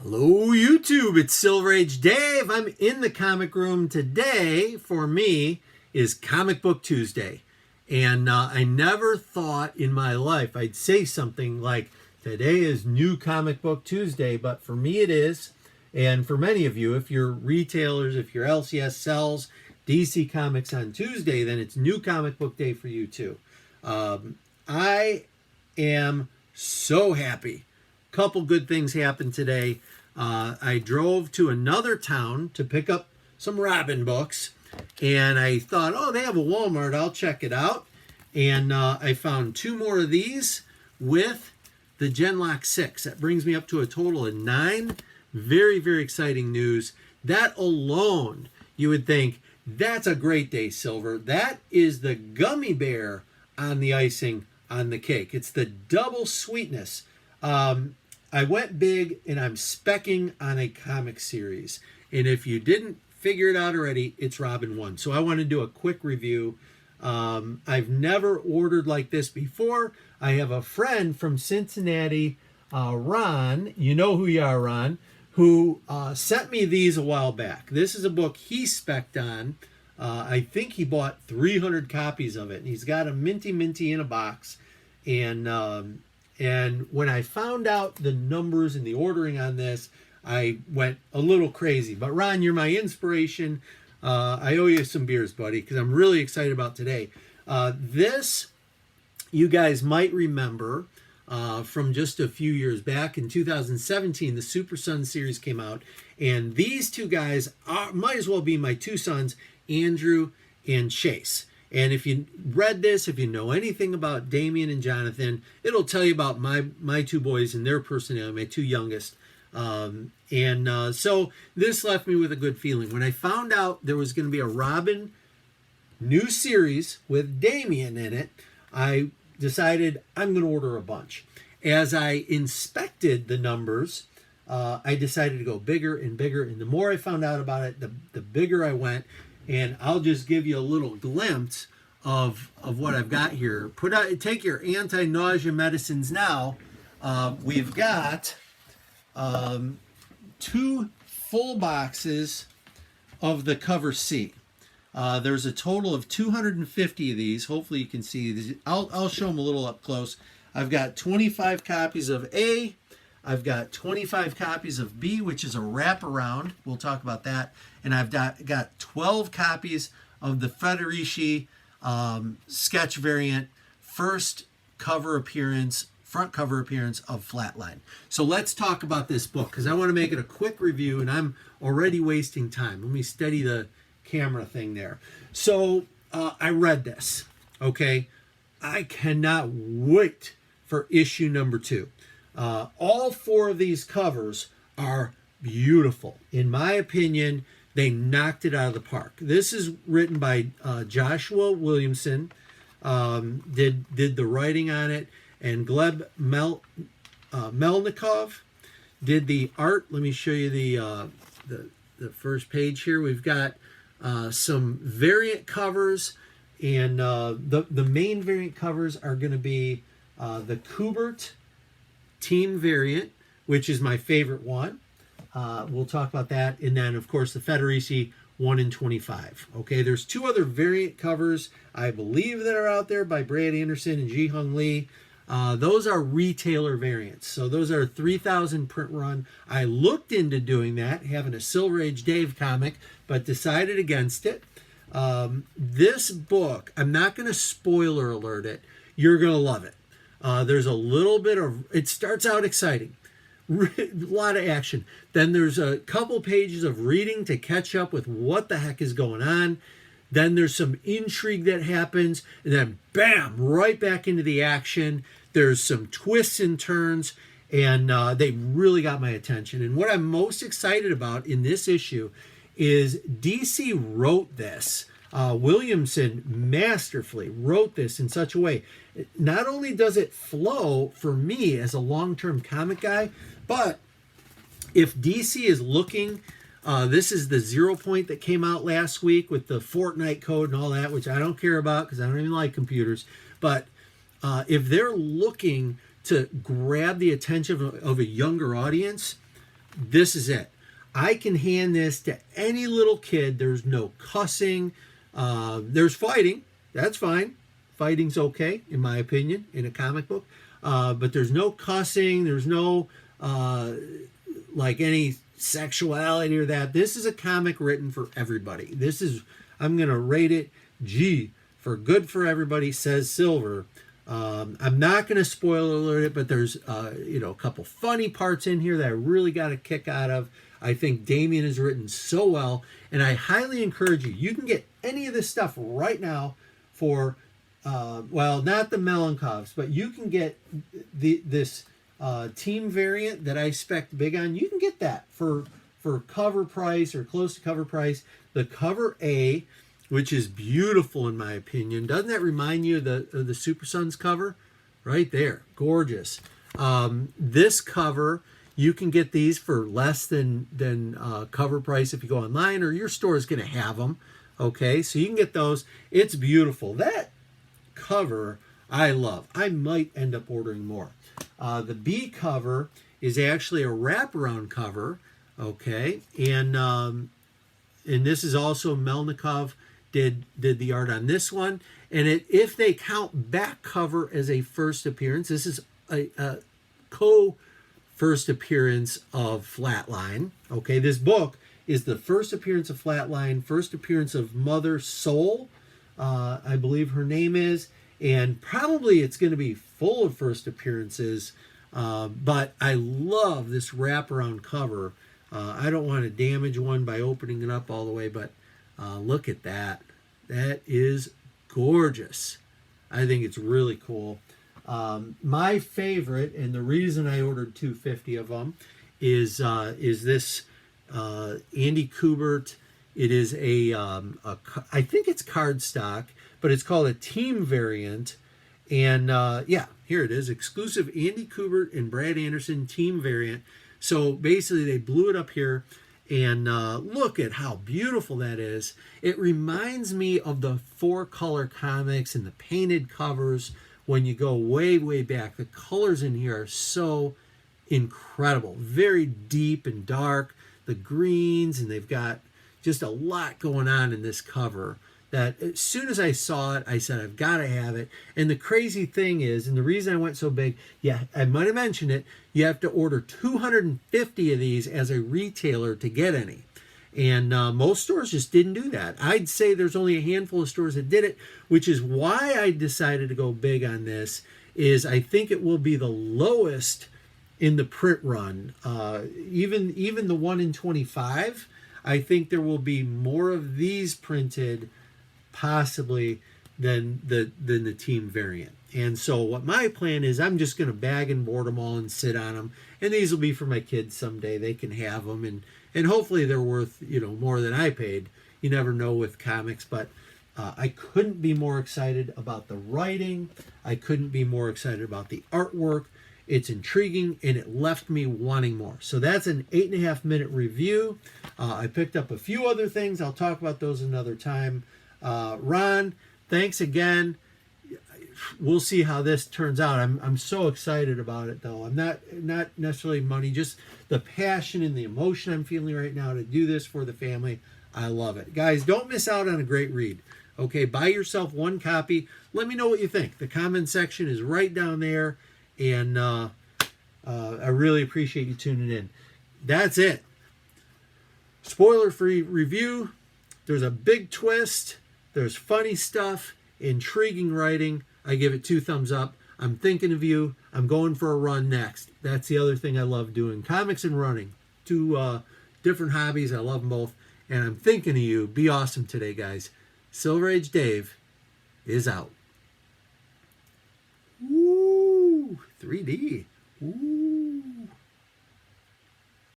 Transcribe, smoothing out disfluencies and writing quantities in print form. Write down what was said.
Hello YouTube, it's Silver Age Dave. I'm in the comic room today. For me is Comic Book Tuesday. And I never thought in my life I'd say something like today is New Comic Book Tuesday, but for me it is. And for many of you, if you're retailers, if your LCS sells DC Comics on Tuesday, then it's New Comic Book Day for you too. I am so happy. Couple good things happened today. I drove to another town to pick up some Robin books, and I thought, oh, they have a Walmart, I'll check it out. And I found two more of these with the Genlock 6. That brings me up to a total of 9. Very, very exciting news. That alone, you would think, that's a great day, Silver. That is the gummy bear on the icing on the cake. It's the double sweetness. I went big, and I'm specking on a comic series. And if you didn't figure it out already, it's Robin 1. So I want to do a quick review. I've never ordered like this before. I have a friend from Cincinnati, Ron, you know who you are, Ron, who sent me these a while back. This is a book he spec'd on. I think he bought 300 copies of it. And he's got a minty in a box. And when I found out the numbers and the ordering on this, I went a little crazy. But Ron, you're my inspiration. I owe you some beers, buddy, because I'm really excited about today. This, you guys might remember from just a few years back. In 2017, the Super Son series came out. And these two guys might as well be my two sons, Andrew and Chase. And if you read this, if you know anything about Damian and Jonathan, it'll tell you about my two boys and their personality, my two youngest. So this left me with a good feeling. When I found out there was going to be a Robin new series with Damian in it, I decided I'm going to order a bunch. As I inspected the numbers, I decided to go bigger and bigger. And the more I found out about it, the bigger I went. And I'll just give you a little glimpse of what I've got here. Take your anti-nausea medicines now. We've got 2 full boxes of the cover C. There's a total of 250 of these. Hopefully you can see these. I'll show them a little up close. I've got 25 copies of A. I've got 25 copies of B, which is a wraparound. We'll talk about that. And I've got 12 copies of the Federici sketch variant front cover appearance of Flatline. So let's talk about this book, because I want to make it a quick review, and I'm already wasting time. Let me steady the camera thing there. So I read this, okay? I cannot wait for issue number 2. All 4 of these covers are beautiful. In my opinion, they knocked it out of the park. This is written by Joshua Williamson, did the writing on it, and Gleb Melnikov did the art. Let me show you the first page here. We've got some variant covers, and the main variant covers are going to be the Kubert Team variant, which is my favorite one. We'll talk about that. And then, of course, the Federici 1 in 25. Okay, there's 2 other variant covers, I believe, that are out there by Brad Anderson and Ji Hung Lee. Those are retailer variants. So those are 3,000 print run. I looked into doing that, having a Silver Age Dave comic, but decided against it. This book, I'm not going to spoiler alert it. You're going to love it. There's a little bit of, it starts out exciting, a lot of action. Then there's a couple pages of reading to catch up with what the heck is going on. Then there's some intrigue that happens, and then bam, right back into the action. There's some twists and turns, and they really got my attention. And what I'm most excited about in this issue is DC wrote this. Williamson masterfully wrote this in such a way. Not only does it flow for me as a long-term comic guy, but if DC is looking, this is the 0 point that came out last week with the Fortnite code and all that, which I don't care about because I don't even like computers. But if they're looking to grab the attention of a younger audience, this is it. I can hand this to any little kid. There's no cussing. There's fighting. That's fine. Fighting's okay, in my opinion, in a comic book. But there's no cussing. There's no like any sexuality or that. This is a comic written for everybody. I'm going to rate it G for good for everybody, says Silver. I'm not going to spoiler alert it, but there's a couple funny parts in here that I really got a kick out of. I think Damian is written so well, and I highly encourage you. You can get any of this stuff right now for, not the Melankovs, but you can get this team variant that I spec'd big on. You can get that for cover price or close to cover price. The cover A, which is beautiful in my opinion. Doesn't that remind you of the Super Sons cover? Right there, gorgeous. This cover, you can get these for less than cover price if you go online, or your store is going to have them. Okay, so you can get those. It's beautiful. That cover I love. I might end up ordering more. The B cover is actually a wraparound cover. Okay, and this is also Melnikov did the art on this one. And if they count back cover as a first appearance, this is a first appearance of Flatline. Okay, this book is the first appearance of Flatline, first appearance of Mother Soul, I believe her name is, and probably it's going to be full of first appearances. But I love this wraparound cover. I don't want to damage one by opening it up all the way, but look at that. That is gorgeous. I think it's really cool. My favorite, and the reason I ordered 250 of them, is this Andy Kubert. It is I think it's cardstock, but it's called a team variant. And here it is, exclusive Andy Kubert and Brad Anderson team variant. So basically they blew it up here, and look at how beautiful that is. It reminds me of the 4-color comics and the painted covers when you go way, way back. The colors in here are so incredible. Very deep and dark. The greens, and they've got just a lot going on in this cover. That as soon as I saw it, I said, I've got to have it. And the crazy thing is, and the reason I went so big, I might have mentioned it, you have to order 250 of these as a retailer to get any. And most stores just didn't do that. I'd say there's only a handful of stores that did it, which is why I decided to go big on this, is I think it will be the lowest in the print run. Even the 1 in 25, I think there will be more of these printed possibly than the team variant. And so what my plan is, I'm just going to bag and board them all and sit on them, and these will be for my kids someday. They can have them, and hopefully they're worth more than I paid. You never know with comics. But I couldn't be more excited about the writing. I couldn't be more excited about the artwork. It's intriguing, and it left me wanting more. So that's an 8.5-minute review. I picked up a few other things. I'll talk about those another time. Ron, thanks again. We'll see how this turns out. I'm so excited about it, though. I'm not necessarily money, just the passion and the emotion I'm feeling right now to do this for the family. I love it. Guys, don't miss out on a great read. Okay, buy yourself one copy. Let me know what you think. The comment section is right down there, and I really appreciate you tuning in. That's it. Spoiler-free review. There's a big twist. There's funny stuff, intriguing writing. I give it 2 thumbs up. I'm thinking of you. I'm going for a run next. That's the other thing I love doing. Comics and running. 2 different hobbies. I love them both. And I'm thinking of you. Be awesome today, guys. Silver Age Dave is out. Woo! 3D. Woo!